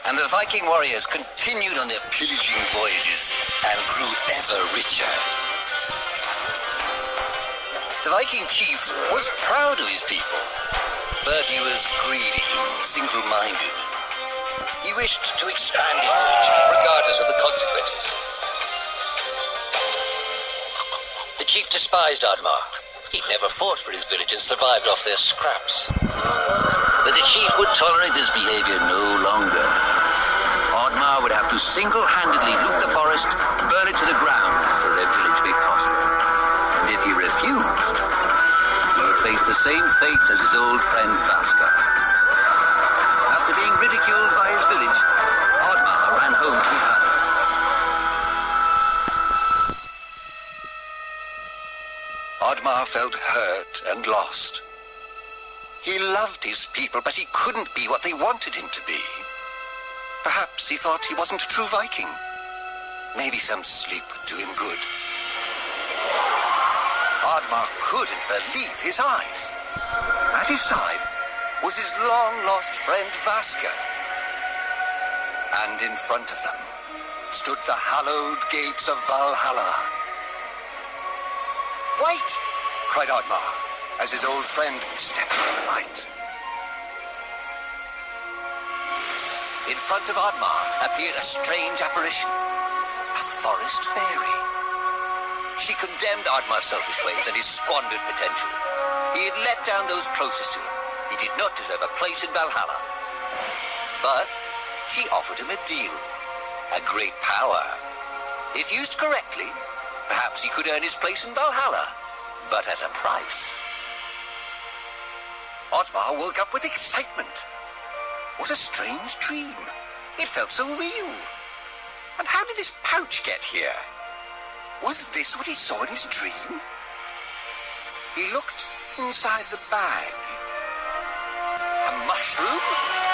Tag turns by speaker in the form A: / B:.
A: and the Viking warriors continued on their pillaging voyages and grew ever richer. The Viking chief was proud of his people, but he was greedy, single-minded. He wished to expand his village, regardless of the consequences. The chief despised Odmar. He'd never fought for his village and survived off their scraps. But the chief would tolerate this behavior no longer. Odmar would have to single-handedly loot the forest, burn it to the ground, so their village may prosper. And if he refused, he would face the same fate as his old friend Vaska. After being ridiculed by his village, Odmar ran home to his hut. Odmar felt hurt and lost. He loved his people, but he couldn't be what they wanted him to be. Perhaps he thought he wasn't a true Viking. Maybe some sleep would do him good. Odmar couldn't believe his eyes. At his side was his long-lost friend Vaska. And in front of them stood the hallowed gates of Valhalla. "Wait!" cried Odmar, as his old friend stepped into the light. In front of Odmar appeared a strange apparition, a forest fairy. She condemned Odmar's selfish ways and his squandered potential. He had let down those closest to him. He did not deserve a place in Valhalla. But she offered him a deal, a great power. If used correctly, perhaps he could earn his place in Valhalla, but at a price. Odmar woke up with excitement. What a strange dream. It felt so real. And how did this pouch get here? Was this what he saw in his dream? He looked inside the bag. A mushroom?